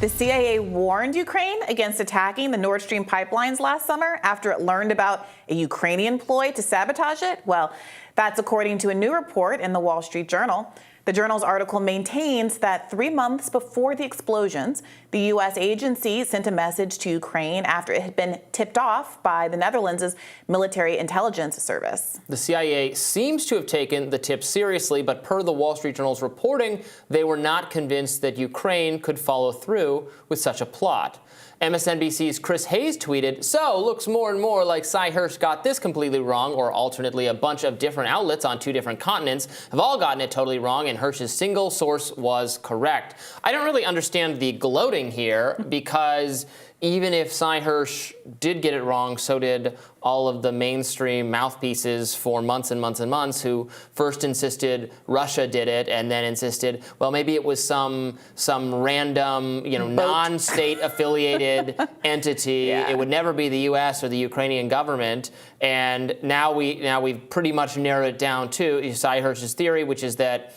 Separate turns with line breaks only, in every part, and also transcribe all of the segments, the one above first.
The CIA warned Ukraine against attacking the Nord Stream pipelines last summer after it learned about a Ukrainian ploy to sabotage it. Well, that's according to a new report in the Wall Street Journal. The journal's article maintains that 3 months before the explosions, the U.S. agency sent a message to Ukraine after it had been tipped off by the Netherlands' military intelligence service.
The CIA seems to have taken the tip seriously, but per the Wall Street Journal's reporting, they were not convinced that Ukraine could follow through with such a plot. MSNBC's Chris Hayes tweeted, "So, looks more and more like Sy Hersh got this completely wrong, or alternately a bunch of different outlets on 2 different continents have all gotten it totally wrong, and Hersh's single source was correct." I don't really understand the gloating here, because even if Sy Hersh did get it wrong, so did all of the mainstream mouthpieces for months and months and months who first insisted Russia did it and then insisted, well, maybe it was some random, non-state affiliated entity. Yeah. It would never be the U.S. or the Ukrainian government. And now we've pretty much narrowed it down to Sy Hersh's theory, which is that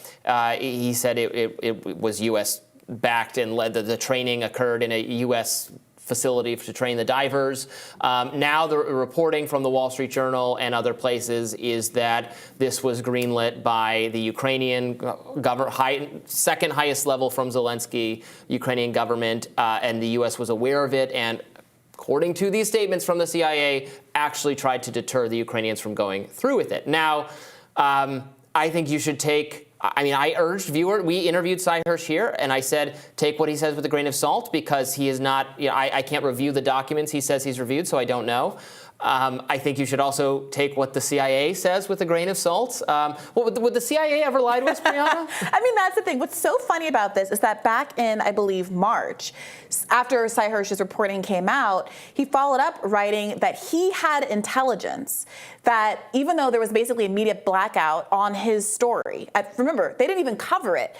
he said it was U.S. backed and led the training occurred in a U.S. facility to train the divers. Now the reporting from the Wall Street Journal and other places is that this was greenlit by the Ukrainian government, second highest level from Zelensky, Ukrainian government, and the U.S. was aware of it, and according to these statements from the CIA, actually tried to deter the Ukrainians from going through with it. Now, I think you should I urged we interviewed Sy Hersh here, and I said, take what he says with a grain of salt, because he is not, I can't review the documents he says he's reviewed, so I don't know. I think you should also take what the CIA says with a grain of salt. Would the CIA ever lie to us, Briahna?
That's the thing. What's so funny about this is that back in, I believe, March, after Sy Hersh's reporting came out, he followed up writing that he had intelligence that even though there was basically a media blackout on his story, remember, they didn't even cover it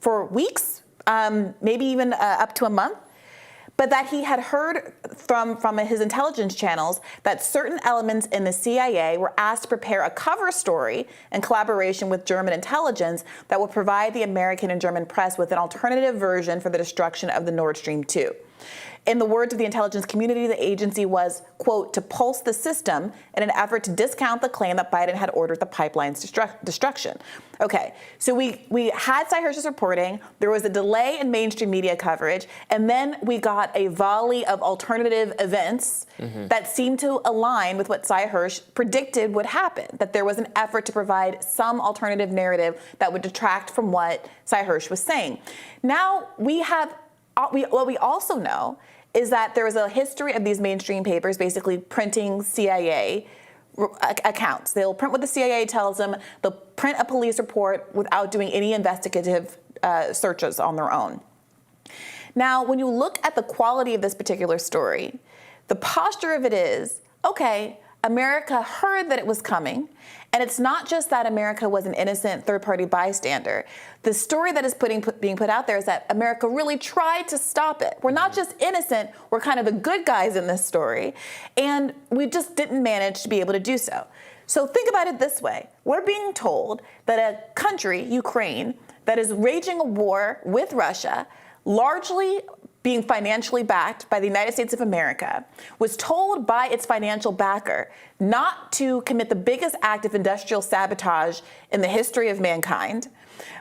for weeks, maybe even up to a month, but that he had heard from his intelligence channels that certain elements in the CIA were asked to prepare a cover story in collaboration with German intelligence that would provide the American and German press with an alternative version for the destruction of the Nord Stream 2. In the words of the intelligence community, the agency was, quote, to pulse the system in an effort to discount the claim that Biden had ordered the pipeline's destruction. Okay, so we had Sy Hersh's reporting, there was a delay in mainstream media coverage, and then we got a volley of alternative events that seemed to align with what Sy Hersh predicted would happen, that there was an effort to provide some alternative narrative that would detract from what Sy Hersh was saying. Now what we also know is that there was a history of these mainstream papers basically printing CIA accounts. They'll print what the CIA tells them. They'll print a police report without doing any investigative searches on their own. Now, when you look at the quality of this particular story, the posture of it is, okay, America heard that it was coming, and it's not just that America was an innocent third-party bystander. The story that is being put out there is that America really tried to stop it. We're not just innocent, we're kind of the good guys in this story, and we just didn't manage to be able to do so. So think about it this way. We're being told that a country, Ukraine, that is waging a war with Russia, largely being financially backed by the United States of America, was told by its financial backer not to commit the biggest act of industrial sabotage in the history of mankind,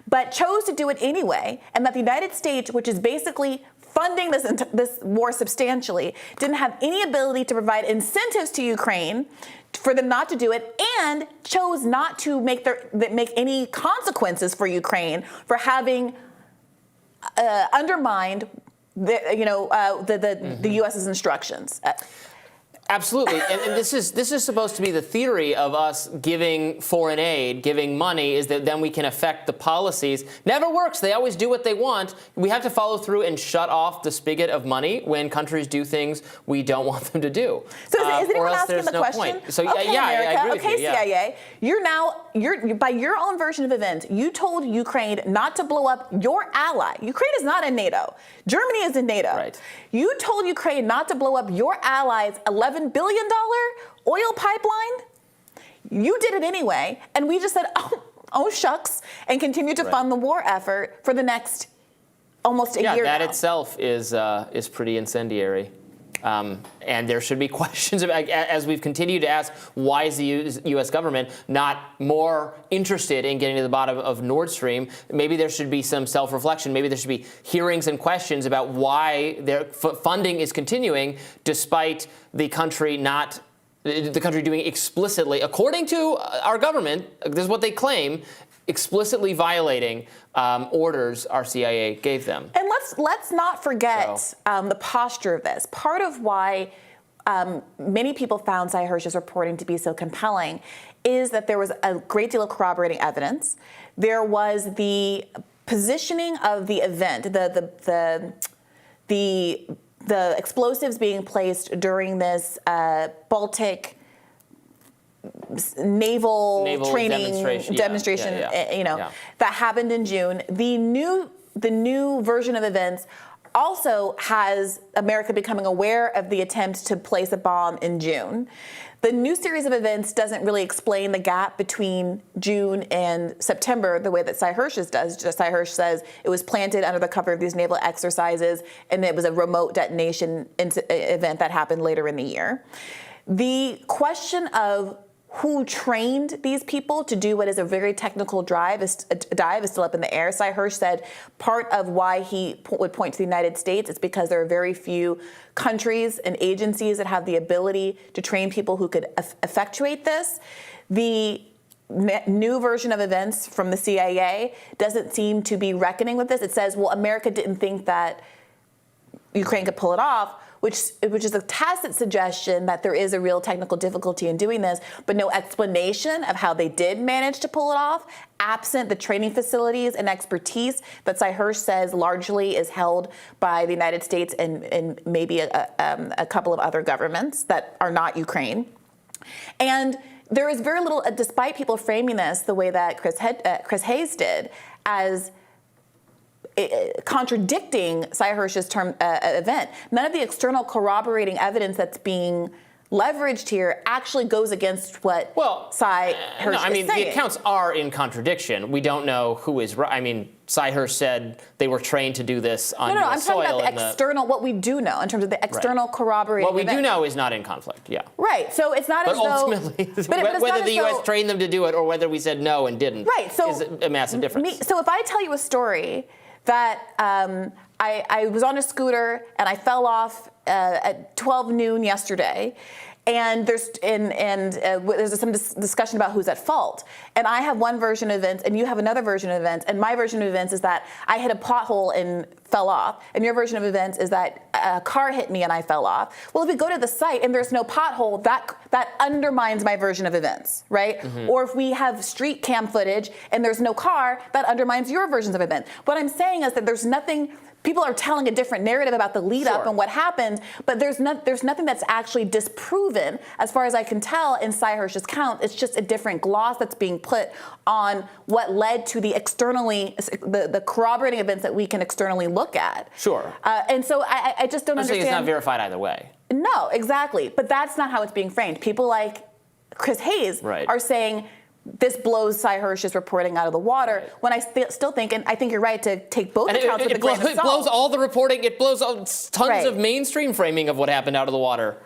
but chose to do it anyway, and that the United States, which is basically funding this war substantially, didn't have any ability to provide incentives to Ukraine for them not to do it, and chose not to make any consequences for Ukraine for having undermined the U.S.'s instructions.
Absolutely, and this is supposed to be the theory of us giving foreign aid, giving money, is that then we can affect the policies. Never works. They always do what they want. We have to follow through and shut off the spigot of money when countries do things we don't want them to do.
So is anyone asking the question?
Point. So
okay,
yeah,
America,
I agree with you.
CIA, you're by your own version of events, you told Ukraine not to blow up your ally. Ukraine is not in NATO. Germany is in NATO.
Right.
You told Ukraine not to blow up your allies' $11 billion oil pipeline. You did it anyway, and we just said, oh shucks, and continued to fund the war effort for the next almost a year
that
now.
itself is pretty incendiary. And there should be questions about, as we've continued to ask, why is the U.S. government not more interested in getting to the bottom of Nord Stream? Maybe there should be some self-reflection. Maybe there should be hearings and questions about why their funding is continuing despite the country doing explicitly, according to our government, this is what they claim, explicitly violating orders our CIA gave them.
And let's not forget the posture of this. Part of why many people found Sy Hersh's reporting to be so compelling is that there was a great deal of corroborating evidence. There was the positioning of the event, the explosives being placed during this Baltic naval training demonstration, that happened in June. The new version of events also has America becoming aware of the attempt to place a bomb in June. The new series of events doesn't really explain the gap between June and September the way that Sy Hersh's does. Just Sy Hersh says it was planted under the cover of these naval exercises, and it was a remote detonation event that happened later in the year. The question of who trained these people to do what is a very technical dive is still up in the air. Sy Hersh said part of why he would point to the United States is because there are very few countries and agencies that have the ability to train people who could effectuate this. The new version of events from the CIA doesn't seem to be reckoning with this. It says, well, America didn't think that Ukraine could pull it off, which is a tacit suggestion that there is a real technical difficulty in doing this, but no explanation of how they did manage to pull it off, absent the training facilities and expertise that Sy Hersh says largely is held by the United States and maybe a couple of other governments that are not Ukraine. And there is very little, despite people framing this the way that Chris Hayes did, as contradicting Sy Hersh's event. None of the external corroborating evidence that's being leveraged here actually goes against what Sy Hersh is saying.
The accounts are in contradiction. We don't know who is right. I mean, Sy Hersh said they were trained to do this on US soil.
I'm talking about the external, what we do know in terms of the external corroborating
What we do know is not in conflict,
Right, so it's not as though...
Ultimately, whether the U.S. trained them to do it or whether we said no and didn't is a massive difference.
So if I tell you a story that I was on a scooter and I fell off at 12 noon yesterday, and there's some discussion about who's at fault. And I have one version of events, and you have another version of events. And my version of events is that I hit a pothole and fell off. And your version of events is that a car hit me and I fell off. Well, if we go to the site and there's no pothole, that undermines my version of events, right? Mm-hmm. Or if we have street cam footage and there's no car, that undermines your versions of events. What I'm saying is that there's nothing. People are telling a different narrative about the lead up and what happened, but there's nothing that's actually disproven, as far as I can tell, in Sy Hersh's count. It's just a different gloss that's being put on what led to the corroborating events that we can externally look at.
Sure.
And so I just don't understand.
It's not verified either way.
No, exactly. But that's not how it's being framed. People like Chris Hayes are saying, this blows Sy Hersh's reporting out of the water, when I still think, and I think you're right to take both accounts with a grain of salt.
It blows all the reporting, it blows tons of mainstream framing of what happened out of the water.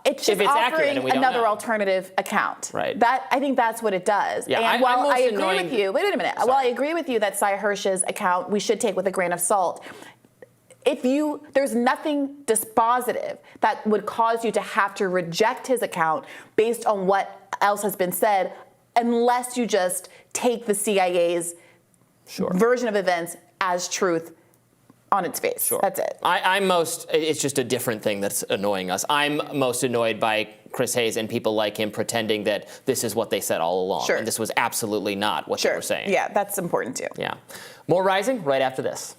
It's just offering another alternative account.
Right.
I think that's what it does.
Yeah,
and while I agree with you, wait a minute, while I agree with you that Sy Hersh's account we should take with a grain of salt, there's nothing dispositive that would cause you to have to reject his account based on what else has been said, unless you just take the CIA's version of events as truth on its face.
Sure.
That's it.
It's just a different thing that's annoying us. I'm most annoyed by Chris Hayes and people like him pretending that this is what they said all along.
Sure.
And this was absolutely not what they were saying.
Yeah, that's important too.
Yeah. More Rising right after this.